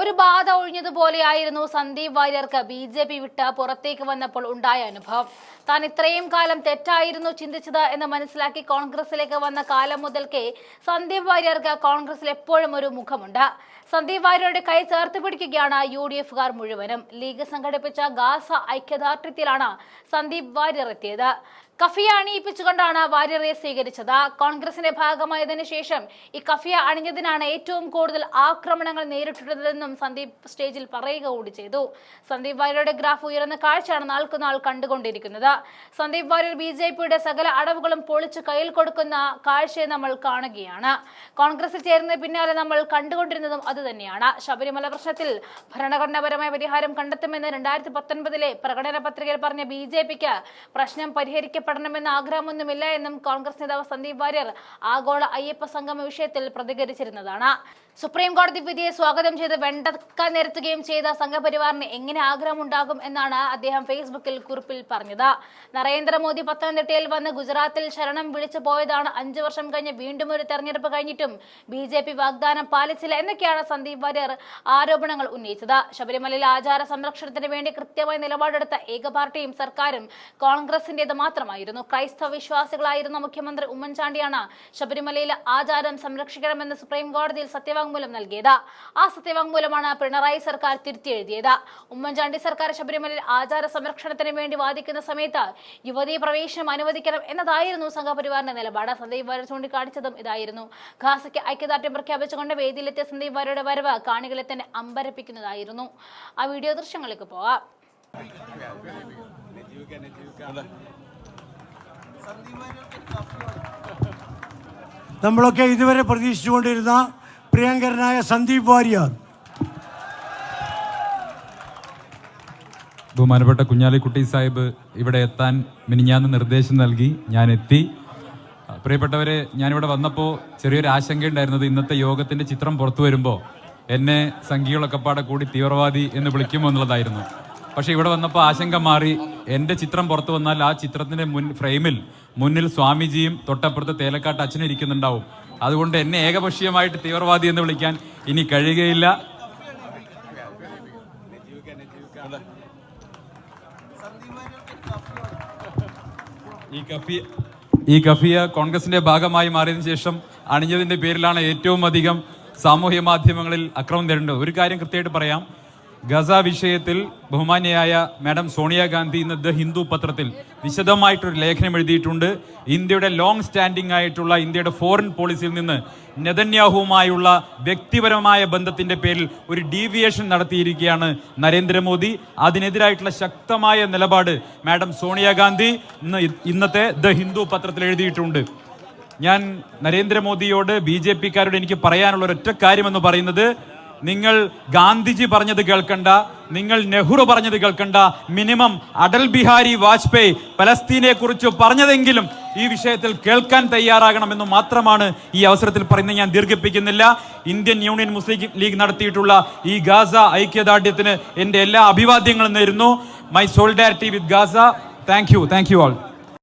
ഒരു ബാധ ഒഴിഞ്ഞതുപോലെയായിരുന്നു സന്ദീപ് വാര്യർക്ക് BJP വിട്ട് പുറത്തേക്ക് വന്നപ്പോൾ ഉണ്ടായ അനുഭവം. താൻ ഇത്രയും കാലം തെറ്റായിരുന്നു ചിന്തിച്ചത് എന്ന് മനസ്സിലാക്കി കോൺഗ്രസിലേക്ക് വന്ന കാലം മുതൽക്കേ സന്ദീപ് വാര്യർക്ക് കോൺഗ്രസിൽ എപ്പോഴും ഒരു മുഖമുണ്ട്. സന്ദീപ് വാര്യരുടെ കൈ ചേർത്ത് പിടിക്കുകയാണ് UDF-കാർ മുഴുവനും. ലീഗ് സംഘടിപ്പിച്ച ഗാസ ഐക്യദാർഢ്യത്തിലാണ് സന്ദീപ് വാര്യർ എത്തിയത്. കഫിയ അണിയിപ്പിച്ചുകൊണ്ടാണ് വാര്യറെ സ്വീകരിച്ചത്. കോൺഗ്രസിന്റെ ഭാഗമായതിനു ശേഷം ഈ കഫിയ അണിഞ്ഞതിനാണ് ഏറ്റവും കൂടുതൽ ആക്രമണങ്ങൾ നേരിട്ടിരുന്നതെന്നും സന്ദീപ് സ്റ്റേജിൽ പറയുക കൂടി ചെയ്തു. സന്ദീപ് വാര്യരുടെ ഗ്രാഫ് ഉയർന്ന കാഴ്ചയാണ് നാൾക്കുനാൾ കണ്ടുകൊണ്ടിരിക്കുന്നത്. സന്ദീപ് വാര്യർ BJP-യുടെ സകല അടവുകളും പൊളിച്ച് കയ്യിൽ കൊടുക്കുന്ന കാഴ്ചയെ നമ്മൾ കാണുകയാണ്. കോൺഗ്രസിൽ ചേരുന്നതിന് പിന്നാലെ നമ്മൾ കണ്ടുകൊണ്ടിരുന്നതും അതുതന്നെയാണ്. ശബരിമല പ്രശ്നത്തിൽ ഭരണഘടനാപരമായ പരിഹാരം കണ്ടെത്തുമെന്ന് 2019-ലെ പ്രകടന പത്രികയിൽ പറഞ്ഞ BJP-ക്ക് പ്രശ്നം പരിഹരിക്കപ്പെടണമെന്ന ആഗ്രഹമൊന്നുമില്ല എന്നും കോൺഗ്രസ് നേതാവ് സന്ദീപ് വാര്യർ ആഗോള അയ്യപ്പ സംഗമ വിഷയത്തിൽ പ്രതികരിച്ചിരുന്നതാണ്. സുപ്രീം കോടതി വിധിയെ സ്വാഗതം ചെയ്ത് വെണ്ടക്ക നിരത്തുകയും ചെയ്ത സംഘപരിവാറിന് എങ്ങനെ ആഗ്രഹമുണ്ടാകും എന്നാണ് അദ്ദേഹം ഫേസ്ബുക്കിൽ കുറിപ്പിൽ പറഞ്ഞത്. നരേന്ദ്രമോദി പത്തനംതിട്ടയിൽ വന്ന് ഗുജറാത്തിൽ ശരണം വിളിച്ചു പോയതാണ്. 5 വർഷം കഴിഞ്ഞ് വീണ്ടും ഒരു തെരഞ്ഞെടുപ്പ് കഴിഞ്ഞിട്ടും BJP വാഗ്ദാനം പാലിച്ചില്ല എന്നൊക്കെയാണ് സന്ദീപ് വാര്യർ ആരോപണങ്ങൾ ഉന്നയിച്ചത്. ശബരിമലയിലെ ആചാര സംരക്ഷണത്തിന് വേണ്ടി കൃത്യമായി നിലപാടെടുത്ത ഏക പാർട്ടിയും സർക്കാരും കോൺഗ്രസിന്റേത് മാത്രമായിരുന്നു. ക്രൈസ്തവ വിശ്വാസികളായിരുന്ന മുഖ്യമന്ത്രി ഉമ്മൻചാണ്ടിയാണ് ശബരിമലയിലെ ആചാരം സംരക്ഷിക്കണമെന്ന് സുപ്രീം കോടതിയിൽ സത്യവാങ്മൂലം നൽകിയത്. ആ സത്യവാങ്മൂലമാണ് പിണറായി സർക്കാർ തിരുത്തിയെഴുതിയത്. ഉമ്മൻചാണ്ടി സർക്കാർ ശബരിമലയിൽ ആചാര സംരക്ഷണത്തിന് വേണ്ടി വാദിക്കുന്ന സമയത്ത് യുവതീ പ്രവേശനം അനുവദിക്കണം എന്നതായിരുന്നു സംഘപരിവാറിന്റെ നിലപാട്. സന്ദീപ് വാര്യർ ചൂണ്ടിക്കാണിച്ചതും ഇതായിരുന്നു. ഗാസയ്ക്ക് ഐക്യദാർഢ്യം പ്രഖ്യാപിച്ചുകൊണ്ട് വേദിയിലെത്തിയ സന്ദീപ് വാര്യരുടെ വരവ് കാണികളെ തന്നെ അമ്പരപ്പിക്കുന്നതായിരുന്നു. ആ വീഡിയോ ദൃശ്യങ്ങളിലേക്ക് പോവാം. നമ്മളൊക്കെ ഇതുവരെ പ്രതീക്ഷിച്ചുകൊണ്ടിരുന്ന പ്രിയങ്കരനായ സന്ദീപ് വാര്യർ, ബഹുമാനപ്പെട്ട കുഞ്ഞാലിക്കുട്ടി സാഹിബ് ഇവിടെ എത്താൻ മിനിഞ്ഞാന്ന് നിർദ്ദേശം നൽകി. ഞാൻ എത്തി. പ്രിയപ്പെട്ടവരെ, ഞാനിവിടെ വന്നപ്പോൾ ചെറിയൊരു ആശങ്കയുണ്ടായിരുന്നത് ഇന്നത്തെ യോഗത്തിന്റെ ചിത്രം പുറത്തു വരുമ്പോൾ എന്നെ സംഘികളൊക്കെ പാടെ കൂടി തീവ്രവാദി എന്ന് വിളിക്കുമോ എന്നുള്ളതായിരുന്നു. പക്ഷെ ഇവിടെ വന്നപ്പോൾ ആശങ്ക മാറി. എൻ്റെ ചിത്രം പുറത്തു വന്നാൽ ആ ചിത്രത്തിന്റെ ഫ്രെയിമിൽ മുന്നിൽ സ്വാമിജിയും തൊട്ടപ്പുറത്ത് തേലക്കാട്ട് അച്ഛനും ഇരിക്കുന്നുണ്ടാവും. അതുകൊണ്ട് എന്നെ ഏകപക്ഷീയമായിട്ട് തീവ്രവാദി എന്ന് വിളിക്കാൻ ഇനി കഴിയുകയില്ല. ഈ കഫിയ കോൺഗ്രസിന്റെ ഭാഗമായി മാറിയതിനു ശേഷം അണിഞ്ഞതിന്റെ പേരിലാണ് ഏറ്റവും അധികം സാമൂഹ്യ മാധ്യമങ്ങളിൽ അക്രമം നേരിടുന്നത്. ഒരു കാര്യം കൃത്യമായിട്ട് പറയാം. ഗസ വിഷയത്തിൽ ബഹുമാന്യയായ മാഡം സോണിയാഗാന്ധി ഇന്ന് ദ ഹിന്ദു പത്രത്തിൽ വിശദമായിട്ടൊരു ലേഖനം എഴുതിയിട്ടുണ്ട്. ഇന്ത്യയുടെ ലോങ് സ്റ്റാൻഡിംഗ് ആയിട്ടുള്ള ഇന്ത്യയുടെ ഫോറിൻ പോളിസിയിൽ നിന്ന് നെതന്യാഹുവുമായുള്ള വ്യക്തിപരമായ ബന്ധത്തിന്റെ പേരിൽ ഒരു ഡീവിയേഷൻ നടത്തിയിരിക്കുകയാണ് നരേന്ദ്രമോദി. അതിനെതിരായിട്ടുള്ള ശക്തമായ നിലപാട് മാഡം സോണിയാഗാന്ധി ഇന്നത്തെ ദ ഹിന്ദു പത്രത്തിൽ എഴുതിയിട്ടുണ്ട്. ഞാൻ നരേന്ദ്രമോദിയോട് BJP-കാരോട് എനിക്ക് പറയാനുള്ള ഒരൊറ്റ കാര്യമെന്ന് പറയുന്നത്, നിങ്ങൾ ഗാന്ധിജി പറഞ്ഞത് കേൾക്കണ്ട, നിങ്ങൾ നെഹ്റു പറഞ്ഞത് കേൾക്കണ്ട, മിനിമം അടൽ ബിഹാരി വാജ്പേയി പലസ്തീനെ കുറിച്ച് പറഞ്ഞതെങ്കിലും ഈ വിഷയത്തിൽ കേൾക്കാൻ തയ്യാറാകണമെന്ന് മാത്രമാണ് ഈ അവസരത്തിൽ പറയുന്നത്. ഞാൻ ദീർഘിപ്പിക്കുന്നില്ല. ഇന്ത്യൻ യൂണിയൻ മുസ്ലിം ലീഗ് നടത്തിയിട്ടുള്ള ഈ ഗാസ ഐക്യദാർഢ്യത്തിന് എൻ്റെ എല്ലാ അഭിവാദ്യങ്ങളും നേരുന്നു. My solidarity with Gaza. Thank you all.